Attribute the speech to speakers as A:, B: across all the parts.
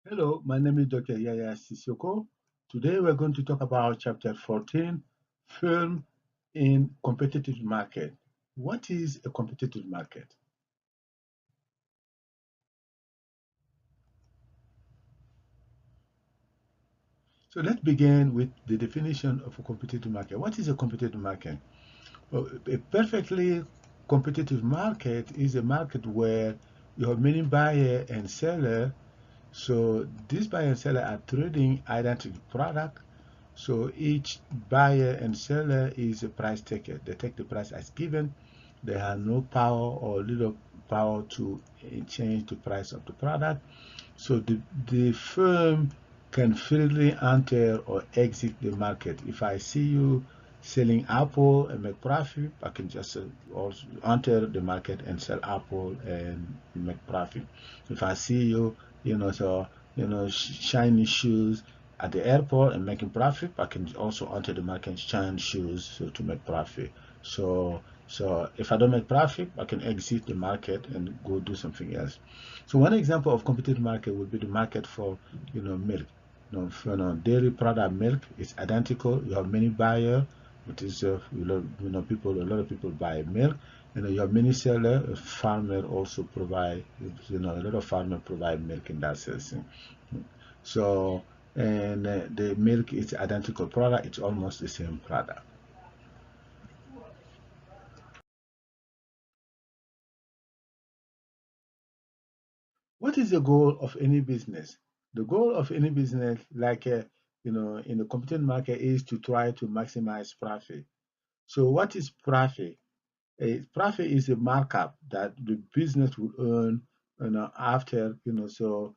A: Hello, my name is Dr. Yaya Sissoko. Today we're going to talk about chapter 14, film in competitive market. What is a competitive market? So let's begin with the definition of a competitive market. What is a competitive market? Well, a perfectly competitive market is a market where you have many buyer and seller. So these buyer and seller are trading identical product. So each buyer and seller is a price taker. They take the price as given. They have no power or little power to change the price of the product. So the firm can freely enter or exit the market. If I see you selling Apple and make profit, I can just also enter the market and sell Apple and make profit. If I see you, shiny shoes at the airport and making profit, I can also enter the market and shine shoes so to make profit. So if I don't make profit, I can exit the market and go do something else. So one example of competitive market would be the market for milk. Dairy product milk is identical. You have many buyers, which is people. A lot of people buy milk. You have many seller. A farmer also provide. A lot of farmer provide milk in that sense. So and the milk is identical product. It's almost the same product. What is the goal of any business? The goal of any business, like in the competitive market, is to try to maximize profit. So, what is profit? Profit is a markup that the business will earn, after so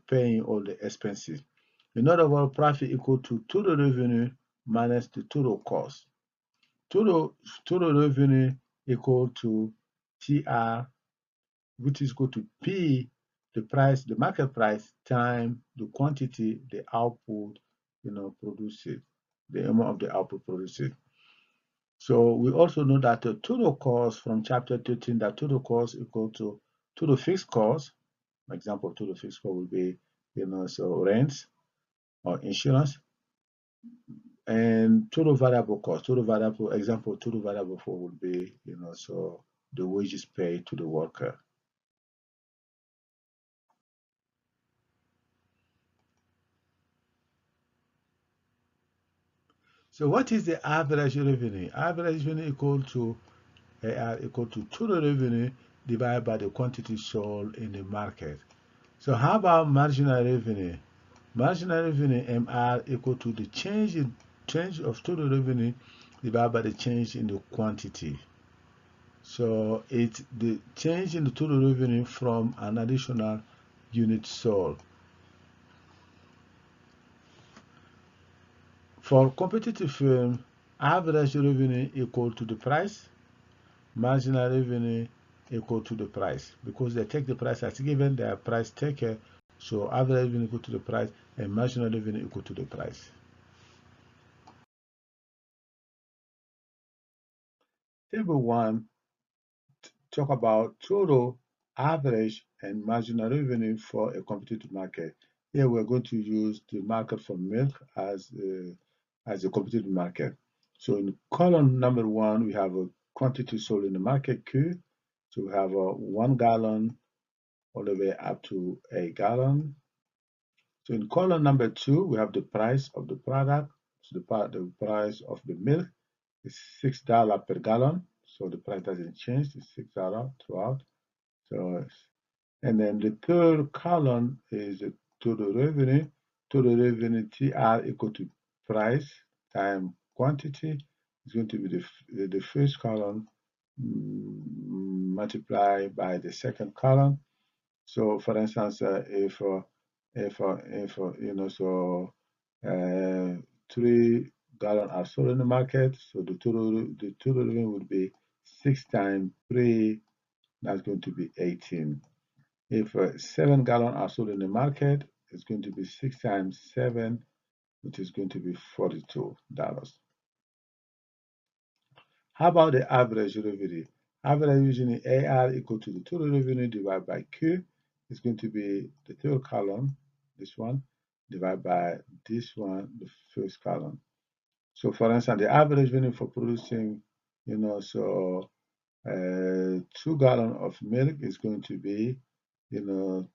A: paying all the expenses. In other words, profit equal to total revenue minus the total cost. Total total revenue equal to TR, which is equal to P, the price, the market price, time the quantity, the output, produced, the amount of the output produced. So we also know that the total cost from chapter 13, that total cost equal to total fixed cost. For example, total fixed cost will be, so rent or insurance, and total variable cost. Total variable example, total variable for would be, so the wages paid to the worker. So what is the average revenue? Average revenue equal to AR equal to total revenue divided by the quantity sold in the market. So how about marginal revenue? Marginal revenue MR equal to the change of total revenue divided by the change in the quantity. So it's the change in the total revenue from an additional unit sold. For competitive firm, average revenue equal to the price, marginal revenue equal to the price, because they take the price as given, they are price taker, so average revenue equal to the price and marginal revenue equal to the price. Table 1 talk about total, average, and marginal revenue for a competitive market. Here we're going to use the market for milk as a competitive market. So in column number 1, we have a quantity sold in the market Q. So we have a 1 gallon all the way up to a gallon. So in column number 2, we have the price of the product. So the price of the milk is $6 per gallon. So the price doesn't change, it's $6 throughout. So, and then the third column is the total revenue. Total revenue TR equal to price times quantity. It's going to be the first column multiplied by the second column. So, for instance, if so 3 gallons are sold in the market, so the total revenue would be 6 times 3. That's going to be 18. If 7 gallons are sold in the market, it's going to be 6 times 7, which is going to be $42. How about the average revenue? Average revenue AR equal to the total revenue divided by Q. is going to be the third column, this one, divided by this one, the first column. So for instance, the average revenue for producing, 2 gallons of milk is going to be, you know,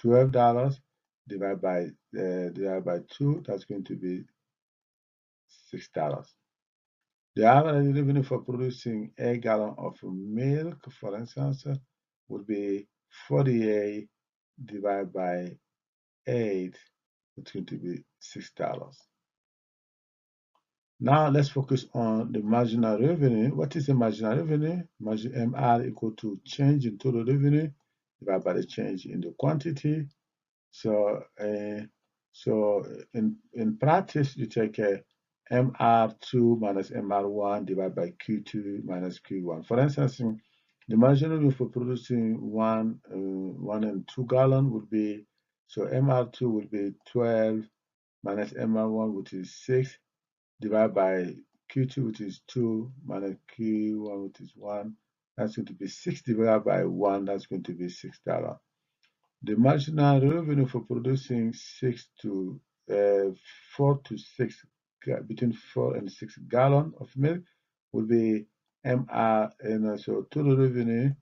A: $12 divided by 2, that's going to be $6. The average revenue for producing a gallon of milk, for instance, would be 48 divided by 8, it's going to be $6. Now let's focus on the marginal revenue. What is the marginal revenue? MR equal to change in total revenue divided by the change in the quantity. So, in practice, you take MR2 minus MR1 divided by Q2 minus Q1. For instance, the marginal revenue for producing 1 and 2 gallon would be, so MR2 would be 12 minus MR1, which is 6, divided by Q2, which is 2, minus Q1, which is 1. That's going to be 6 divided by 1, that's going to be $6. The marginal revenue for producing 4 to 6, between 4 and 6 gallons of milk will be MR, and so total revenue,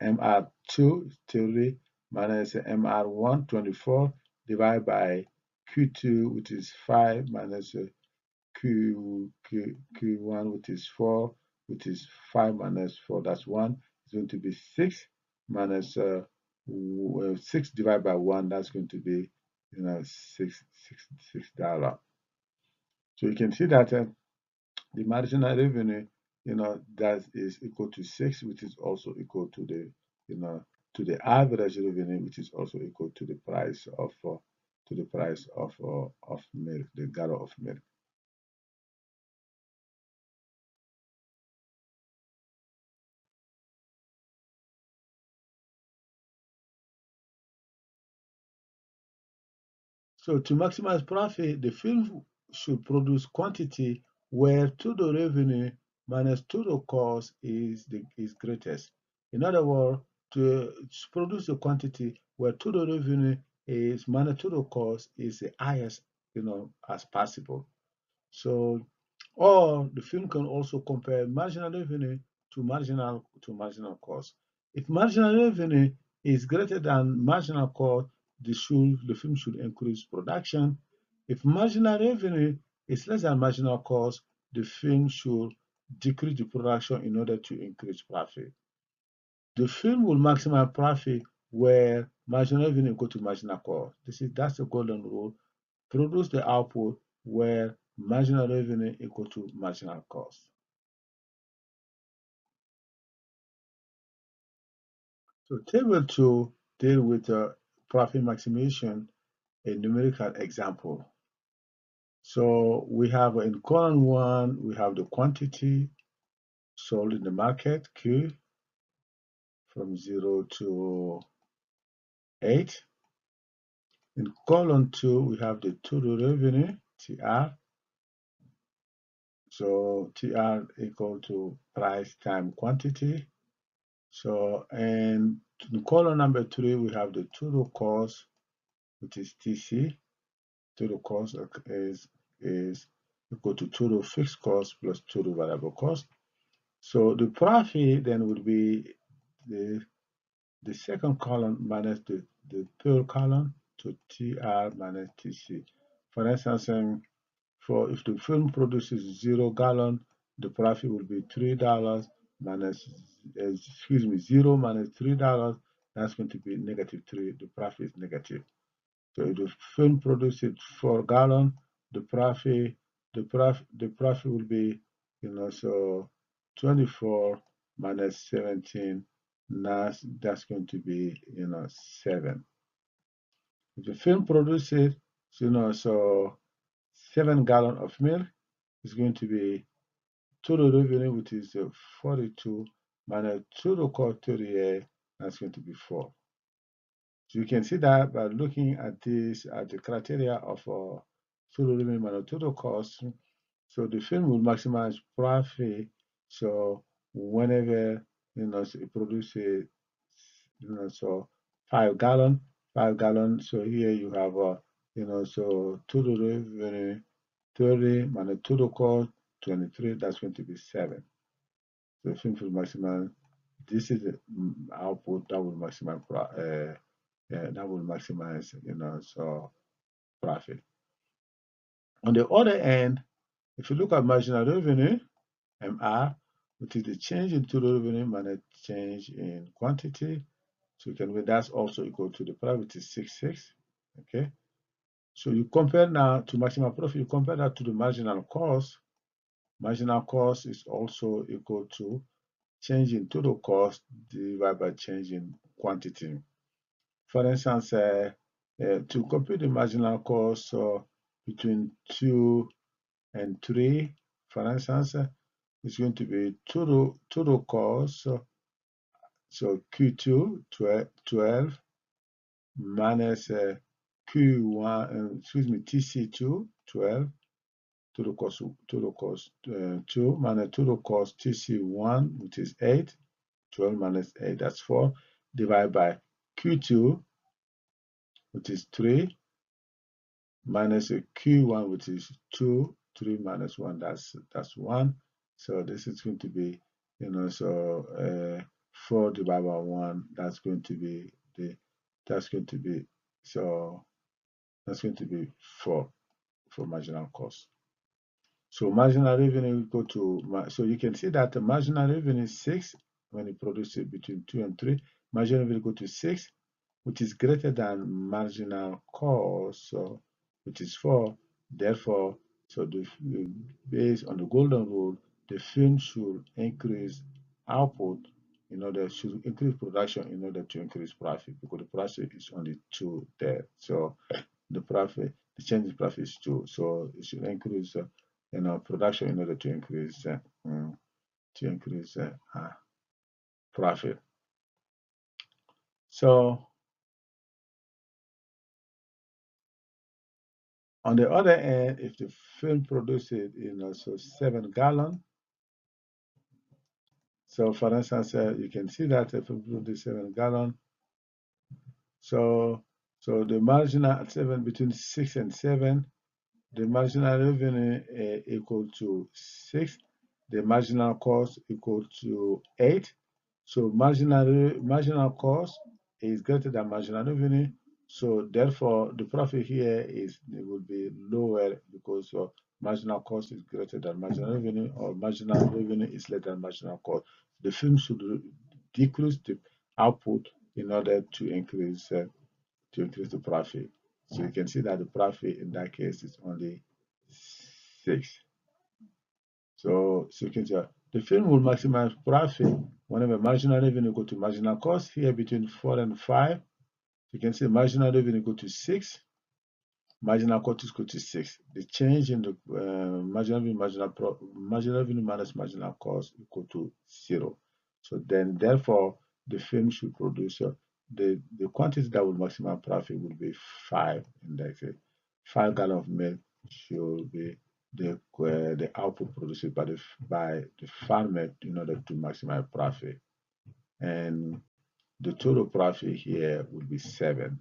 A: MR2 30 minus MR1 24 divided by Q2, which is 5, minus Q1, which is 4, which is 5 minus 4, that's 1, is going to be 6, minus 6 divided by 1, that's going to be, $6. So you can see that the marginal revenue, that is equal to 6, which is also equal to the, average revenue, which is also equal to the price of milk, the gallon of milk. So to maximize profit, the firm should produce quantity where total revenue minus total cost is greatest. In other words, to produce the quantity where total revenue is minus total cost is the highest, as possible. So, or the film can also compare marginal revenue to marginal cost. If marginal revenue is greater than marginal cost, the film should increase production. If marginal revenue is less than marginal cost, the film should decrease the production in order to increase profit. The film will maximize profit where marginal revenue equal to marginal cost. That's the golden rule. Produce the output where marginal revenue equal to marginal cost. So table 2 deal with profit maximization, a numerical example. So we have in column 1, we have the quantity sold in the market, Q, from 0 to 8. In column 2, we have the total revenue, TR. So TR equal to price times quantity. So, and in column number 3, we have the total cost, which is TC. Total cost is equal to total fixed cost plus total variable cost. So the profit then would be the second column minus the third column, to TR minus TC. For instance, if the film produces 0 gallon, the profit will be $3 minus, 0 minus $3, that's going to be -3, the profit is negative. So if the film produces 4 gallon, the profit will be, so 24 minus 17, that's going to be, 7. If the film produces, so 7 gallon of milk, is going to be total revenue, which is 42, minus total cost 38, that's going to be 4. So you can see that by looking at this, at the criteria of total revenue minus total cost. So the firm will maximize profit. So whenever so it produces, so 5 gallon, 5 gallon. So here you have, so total revenue 30 minus total cost 23. That's going to be 7. So film for maximum. This is the output that will maximize, that will maximize, so profit. On the other end, if you look at marginal revenue, MR, which is the change in total revenue minus change in quantity. So you can, that's also equal to the profit, which is 6. Okay. So you compare now to maximum profit, you compare that to the marginal cost. Marginal cost is also equal to change in total cost divided by change in quantity. For instance, to compute the marginal cost between 2 and 3, for instance, it's going to be total cost. So Q2 12 minus Q1, TC2 12, total cost 2 minus total cost TC1, which is 8, 12 minus 8, that's 4, divided by Q2, which is 3, minus a Q1, which is 2, 3 minus 1, that's 1. So this is going to be, 4 divided by 1, that's going to be so that's going to be 4 for marginal cost. So marginal revenue equal to, so you can see that the marginal revenue is 6 when you produce it between 2 and 3. Marginal revenue equal to 6, which is greater than marginal cost, so which is 4. Therefore, so based on the golden rule, the firm should increase output should increase production in order to increase profit, because the profit is only 2 there. So the change in profit is 2. So it should increase production in order to increase profit. So on the other hand, if the film produces, so 7 gallon. So for instance, you can see that if we produce 7 gallon, so the marginal between 6 and 7, the marginal revenue equal to 6, the marginal cost equal to 8. So marginal cost is greater than marginal revenue. So therefore, the profit here it will be lower, because marginal cost is greater than marginal revenue, or marginal revenue is less than marginal cost. The firm should decrease the output in order to increase the profit. So you can see that the profit in that case is only 6. So you can see the firm will maximize profit whenever marginal revenue go to marginal cost. Here between 4 and 5, you can see marginal revenue go to 6, marginal cost is equal to 6. The change in the marginal revenue minus marginal cost equal to 0. So then, therefore, the firm should produce the quantity that will maximize profit will be 5. In that case, 5 gallons of milk should be the output produced by the farmer in order to maximize profit, and the total profit here will be 7.